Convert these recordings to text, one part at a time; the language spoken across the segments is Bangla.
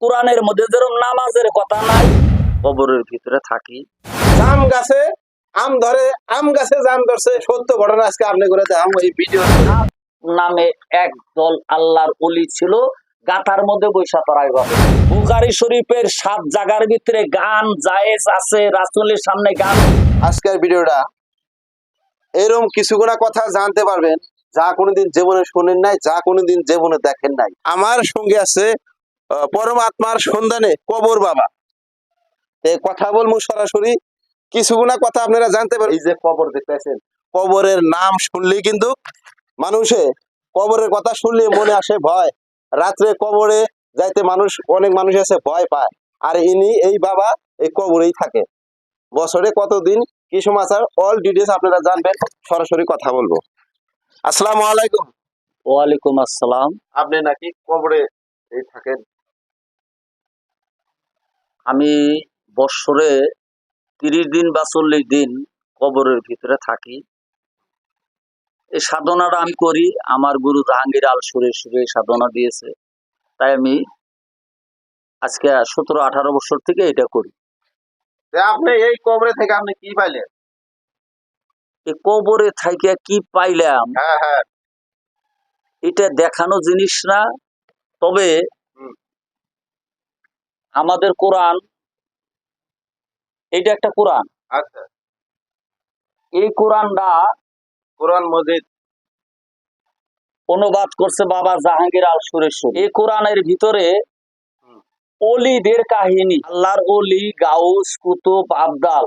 কোরআনের মধ্যে যেরকম নামাজের কথা নাই, কবরের ভিতরে থাকি। জাম গাছে আম ধরে, আম গাছে জাম ধরছে, সত্য ঘটনা আজকে আপনি করে দেখাম এই ভিডিও। নামে একদল আল্লাহর ওলি ছিল, গাথার মধ্যে বৈশা তরাই হবে। বুখারী শরীফের 7 জায়গার ভিতরে গান জায়েজ আছে, রাসূলের সামনে গান। আজকের ভিডিওটা এরকম কিছুগুলা কথা জানতে পারবেন যা কোনোদিন জীবনে শুনেন নাই, যা কোনোদিন জীবনে দেখেন নাই। আমার সঙ্গে আছে পরমাত্মার সন্ধানে কবর বাবা। কথা বলবো সরাসরি, কিছুগুলা কথা আপনারা জানতে পারবেন। এই যে কবর দেখতেছেন, কবরের নাম শুনলেই কিন্তু মানুষে কবরের কথা শুনলে মনে আসে ভয়। রাত্রে কবরে যাইতে অনেক মানুষ আছে ভয় পায়, আর ইনি এই বাবা এই কবরেই থাকে। বছরে কতদিন কি সমাচার অল ডিটেইলস আপনারা জানবেন, সরাসরি কথা বলবো। আসসালামু আলাইকুম। ওয়ালাইকুম আসসালাম। আপনি নাকি কবরে এই থাকেন? আমি বছরে 30 দিন বা 40 দিন কবরের ভিতরে থাকি। এই সাধনাটা আমি করি, আমার গুরু জাহাঙ্গীর আল সুরে সুরে সাধনা দিয়েছে, তাই আমি আজকে 17-18 বছর থেকে এটা করি। আপনি এই কবরে থেকে আপনি কি পাইলেন? এই কবরে থাইকে কি পাইলাম হ্যাঁ হ্যাঁ। এটা দেখানো জিনিস না, তবে আমাদের কোরআন, এটা একটা কোরআন। আচ্ছা। এই কোরআনটা কোরআন মজিদ অনুবাদ করছে বাবা জাহাঙ্গীর আল সুরেশ্বর। এই কোরআনের ভিতরে অলিদের কাহিনী, আল্লাহর অলি, গাউস, কুতুব, আবদাল,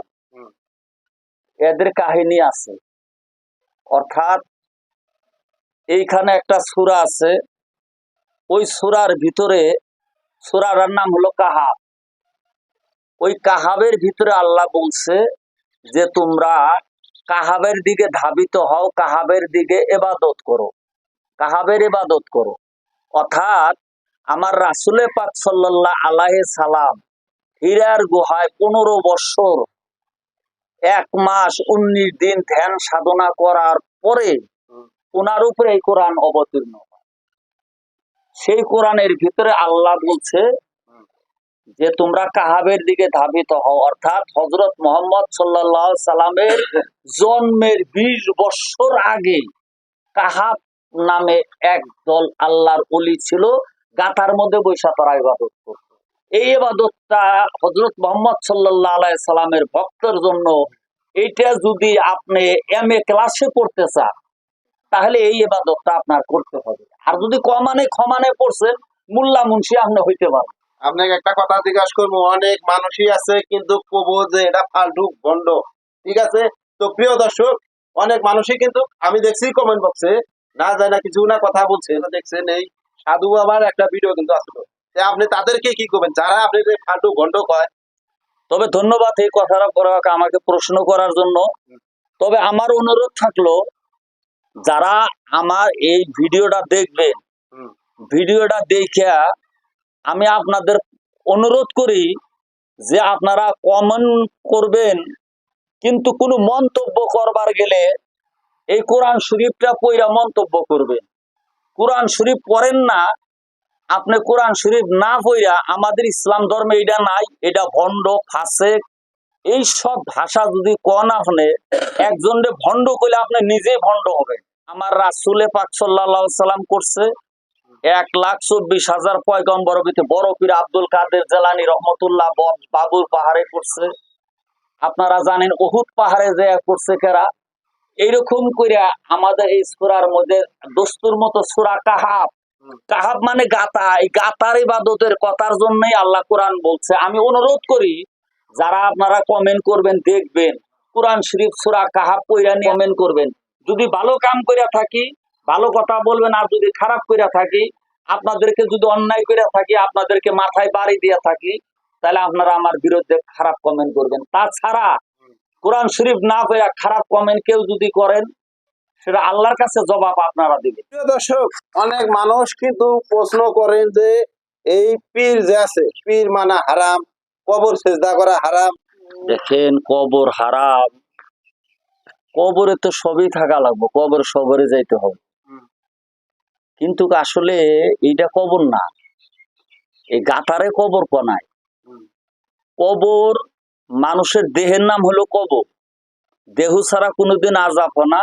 এদের কাহিনী আছে। অর্থাৎ এইখানে একটা সূরা আছে, ওই সূরার ভিতরে, সূরার নাম হলো কাহাব। ওই কাহাবের ভিতরে আল্লাহ বলছে যে তোমরা কাহাবের দিকে ধাবিত হও, কাহাবের দিকে ইবাদত করো, কাহাবের ইবাদত করো। অর্থাৎ আমার রাসূলে পাক সাল্লাল্লাহু আলাইহি সাল্লাম হীরার গুহায় 15 বছর 1 মাস 19 দিন ধ্যান সাধনা করার পরে ওনার উপরে এই কোরআন অবতীর্ণ হয়। সেই কোরআনের ভিতরে আল্লাহ বলছে যে তোমরা কাহাবের দিকে ধাবিত হও, অর্থাৎ হযরত মুহাম্মদ সাল্লাল্লাহু আলাইহি সাল্লামের জন্মের 20 বছর আগে কাহাব নামে একদল আল্লাহর ওলি ছিল, গাথার মধ্যে বৈশা তারা ইবাদত করত। এই ইবাদতটা হযরত মুহাম্মদ সাল্লাল্লাহু আলাইহি সাল্লামের ভক্তের জন্য, এইটা যদি আপনি MA ক্লাসে পড়তে চান তাহলে এই ইবাদতটা আপনার করতে হবে। আর যদি ক্ষমানে পড়ছেন, মোল্লা মুন্সি আপনি হইতে পারেন। আপনাকে একটা কথা জিজ্ঞাসা করবো, অনেক মানুষই আছে কিন্তু কবো যে এটা ফালতু ভণ্ড, ঠিক আছে? তো প্রিয় দর্শক, অনেক মানুষই কিন্তু আমি দেখছি কমেন্ট বক্সে না যায় না কিছু না কথা বলছে, দেখছেন এই সাধু বাবার একটা ভিডিও কিন্তু আসলো। আপনি তাদেরকে কি করবেন যারা আপনি ফালতু ভণ্ড কয়? তবে ধন্যবাদ এই কথাটা আমাকে প্রশ্ন করার জন্য। তবে আমার অনুরোধ থাকলো, যারা আমার এই ভিডিওটা দেখবেন, ভিডিওটা দেখে আমি আপনাদের অনুরোধ করি যে আপনারা কমেন্ট করবেন, কিন্তু কোনো মন্তব্য করবার গেলে এই কোরআন শরীফটা পড়া মন্তব্য করবেন। কোরআন শরীফ পড়েন না, আপনি কোরআন শরীফ না পড়া, আমাদের ইসলাম ধর্মে এটা নাই, এটা ভণ্ড, ফাসেক, এই সব ভাষা যদি কোন আপনি একজনকে ভণ্ড করলে আপনি নিজে ভণ্ড হবেন। আমার রাসূলে পাক সাল্লাল্লাহু আলাইহি সাল্লাম করছে 1,24,000 পয়গম্বর ভিতরে বড় পীর আব্দুল কাদের জিলানী রহমতুল্লাহ বাবুর পাহাড়ে করছে। আপনারা জানেন উহুদ পাহাড়ে যে করছে কেরা। এইরকম কইরা আমাদের এই সূরার মধ্যে দস্তুর মতো সূরা কাহাব, কাহাব মানে গাতা, এই গাতার ইবাদতের কথার জন্যই আল্লাহ কোরআন বলছে। আমি অনুরোধ করি যারা আপনারা কমেন্ট করবেন, দেখবেন কোরআন শরীফ সূরা কাহাব পড়া নিয়ে কমেন্ট করবেন। যদি ভালো কাম কইরা থাকি ভালো কথা বলবেন, আর যদি খারাপ কইরা থাকি, আপনাদেরকে যদি অন্যায় কইরা থাকি, আপনাদেরকে মাথায় বাড়ি দিয়া থাকি, তাহলে আপনারা আমার বিরুদ্ধে খারাপ কমেন্ট করবেন। তাছাড়া কোরআন শরীফ না পড়া খারাপ কমেন্ট কেউ যদি করেন, সেটা আল্লাহর কাছে জবাব আপনারা দিবেন। প্রিয় দর্শক, অনেক মানুষ কিন্তু প্রশ্ন করেন যে এই পীর যে আছে, পীর মানা হারাম, কবর সেজদা করা হারাম। দেখেন, কবর হারাম, কবরে তো সবই থাকা লাগবে, কবর সবরে যাইতে হবে, কিন্তু আসলে এইটা কবর না, এই গাতারে কবর কনায়। কবর মানুষের দেহের নাম হলো কবর। দেহ ছাড়া কোনোদিন আযাব হয় না,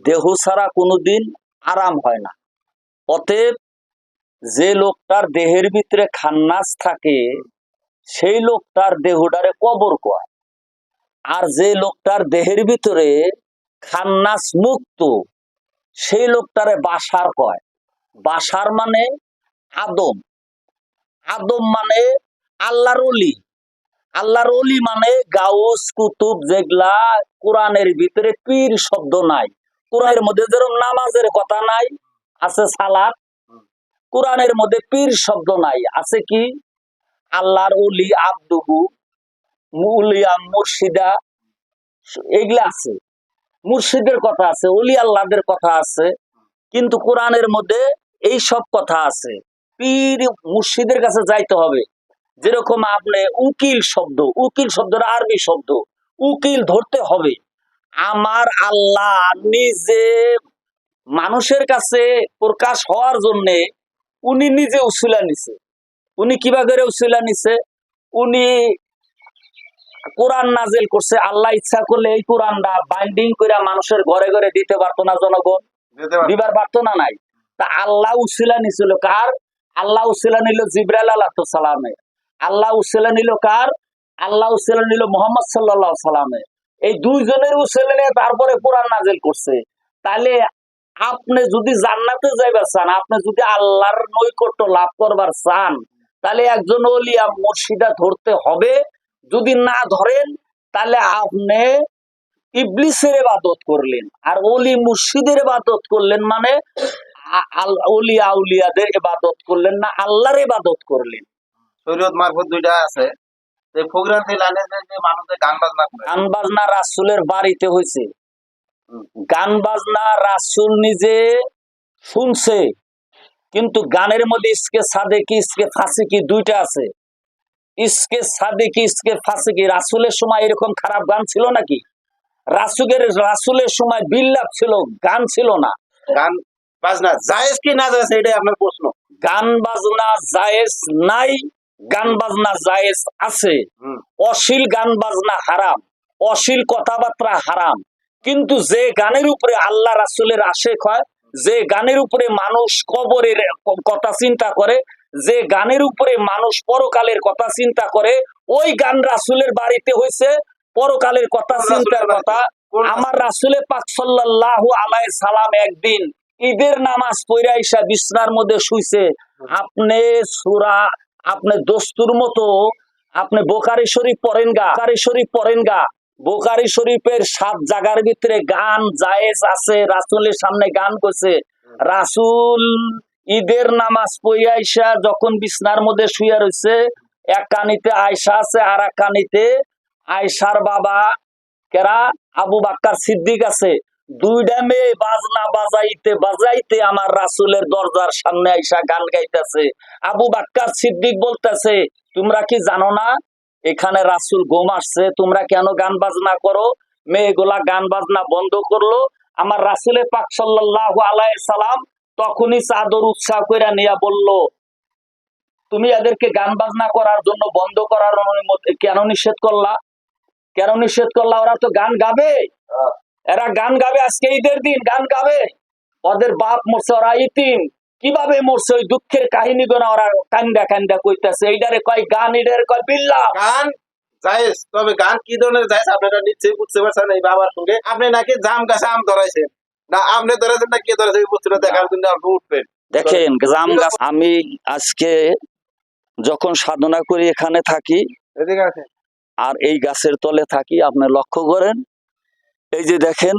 দেহ ছাড়া কোনোদিন আরাম হয় না। অতএব যে লোকটার দেহের ভিতরে খান্নাস থাকে সেই লোকটার দেহটারে কবর কয়। আর যে লোকটার দেহের ভিতরে খান্নাস মুক্ত সেই লোকটারে বাসার কয়। বাসার মানে আদম, আদম মানে আল্লাহর ওলি, আল্লাহর ওলি মানে গাউস কুতুব, যেগুলা কোরআনের ভিতরে পীর শব্দ নাই। কোরআনের মধ্যে যেরকম নামাজের কথা নাই, আছে সালাত। কোরআনের মধ্যে পীর শব্দ নাই, আছে কি আল্লাহর ওলি, আব্দুহু, মুলিয়া, মুর্শিদা, এগুলা আছে। মুর্শিদের কথা আছে, ওলি আল্লাহদের কথা আছে, কিন্তু কোরআনের মধ্যে এই সব কথা আছে। পীর মুর্শিদের কাছে যাইতে হবে। যেরকম আপনি উকিল শব্দ, উকিল শব্দটা আরবি শব্দ, উকিল ধরতে হবে। আমার আল্লাহ নিজে মানুষের কাছে প্রকাশ হওয়ার জন্য উনি নিজে উসিলা নিছে। উনি কিভাবে উসিলা নিছে? উনি কোরআন নাজিল করছে। আল্লাহ ইচ্ছা করলে এই কোরআনটা বাইন্ডিং করে মানুষের ঘরে ঘরে দিতে পারতো না? জনগণ দিবার পারতো না? নাই। তা আল্লাহ উসিলা নিছিল কার? আল্লাহ উসিলা নিল জিবরাইল আলাইহিস সালামের। আল্লাহ উসিলা নিল কার? আল্লাহ উসিলা নিল মুহাম্মদ সাল্লাল্লাহু আলাইহি সাল্লামের। এই দুইজনের উসিলা নিয়ে তারপরে কোরআন নাজিল করছে। তাহলে আপনি যদি জান্নাতে যাইবার চান, আপনি যদি আল্লাহর নৈকট্য লাভ করবার চান, তাহলে একজন ওলিয়া মুর্শিদা ধরতে হবে। যদি না ধরেন তাহলে আপনি ইবলিসের ইবাদত করলেন। আর ওলি মুর্শিদের ইবাদত করলেন মানে ওলি আউলিয়াদের ইবাদত করলেন না, আল্লাহর ইবাদত করলেন। শরীয়ত মারফত দুইটা আছে। এই প্রোগ্রাম থেকে লাইনে যে মানুষে গান বাজনা করে, গান বাজনা রাসূলের বাড়িতে হয়েছে। গান বাজনা রাসূল নিজে শুনছে, কিন্তু গানের মধ্যে ইসকে সাদেকি, ইসকে ফাসিকি দুইটা আছে। ইসকে সাদেকি, ইসকে ফাসিকি। রাসূলের সময় এরকম খারাপ গান ছিল নাকি? রাসূলের সময় বিল্লাপ ছিল, গান ছিল না। গান বাজনা জায়েজ কি না জায়েজ এটাই আপনার প্রশ্ন। গান বাজনা জায়েজ নাই, গান বাজনা জায়েজ আছে। অশ্লীল গান বাজনা হারাম, অশ্লীল কথাবার্তা হারাম। কিন্তু যে গানের উপরে আল্লাহ রাসূলের আশেক হয়, যে গানের উপরে মানুষ কবরের কথা চিন্তা করে, যে গানের উপরে মানুষ পরকালের কথা চিন্তা করে, ওই গান রাসূলের বাড়িতে হয়েছে। পরকালের কথা, চিন্তার কথা। আমার রাসূলে পাক সাল্লাল্লাহু আলাইহি সাল্লাম একদিন ঈদের নামাজ পড়ে আইসা বিছনার মধ্যে শুইছে। আপনি সূরা, আপনি দস্তুর মতো আপনি বুখারী শরীফ পড়েন গা, বুখারী শরীফ পড়েন গা। বুখারী শরীফের 7 জায়গার ভিতরে গান জায়েজ আছে। রাসূলের সামনে গান করছে। রাসূল ঈদের নামাজ পড়ে আইসা যখন বিছনার মধ্যে শুয়ে রয়েছে, এক কানিতে আয়েশা আছে আর এক কানিতে আয়েশার বাবা কেরা আবু বকর সিদ্দিক আছে। দুইটা মেয়ে বাজনা বাজাইতে বাজাইতে আমার রাসূলের দরজার সামনে আইসা গান গাইতেছে। আবু বকর সিদ্দিক বলতেছে, তোমরা কি জানো না এখানে রাসূল ঘুম আসছে? তোমরা কেন গান বাজনা করো? মেয়েগুলা গান বাজনা বন্ধ করলো। আমার রাসূলে পাক সাল্লাল্লাহু আলাইহি সাল্লাম তখনই চাদর উৎসাহ করে নিয়ে বলল, তুমি এদেরকে গান বাজনা করার জন্য বন্ধ করার কেন নিষেধ করলা? কেন নিষেধ করলা? ওরা তো গান গাবে, এরা গান গাবে। আজকে ঈদের দিন গান গাবে। ওদের বাপ মরছে, ওরা ইতিম, কিভাবে মরছে ওই দুঃখের কাহিনী গোনা ওরা কান্দা কান্দা কইতাছে। এইটারে কয় গান, এটারে কয় বিল্লাহ। গান জায়েজ, তবে গান কি ধরনের জায়েজ আপনারা নিশ্চয়ই বুঝতে পারছেন। এই বাবার সঙ্গে আপনি নাকি জাম গাছে আম ধরাইছেন, না আপনি ধরেছেন না কে ধরেছে, এই বস্তুটা দেখার জন্য আপনি উঠবেন। দেখেন জাম গাছ, আমি আজকে যখন সাধনা করি এখানে থাকি এদিকে আছে, আর এই গাছের তলে থাকি, আপনি লক্ষ্য করেন এই যে দেখেন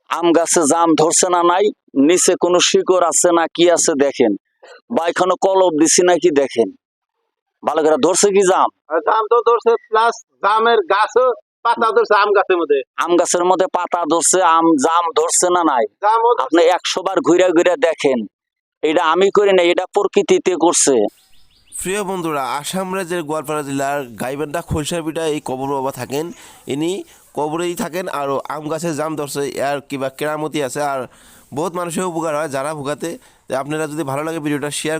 আম গাছে জাম ধরছে না নাই, নিচে কোনো শিকড় আছে না কি আছে দেখেন, বা এখানে কলব দিছি নাকি দেখেন, ভালো করে ধরছে কি জাম? জাম তো ধরছে, প্লাস জামের গাছও পাতা ধরছে আম গাছের মধ্যে। আম গাছের মধ্যে পাতা ধরছে, আম জাম ধরছে না নাই? জামও আপনি 100 বার ঘুরে ঘুরে দেখেন। এটা আমি করি না, এটা প্রকৃতিতে করছে। প্রিয় বন্ধুরা, আসাম রাজ্যের গোয়ালপাড়া জেলার গাইবান্ধা খৈসারবিটা এই কবর বাবা থাকেন। ইনি কবরেই থাকেন আর আম গাছে জাম ধরছে আর কিবা কেরামতি আছে। আর বহুত মানুষের উপকার হয় যারা ভোগাতে। আপনারা যদি ভালো লাগে ভিডিওটা শেয়ার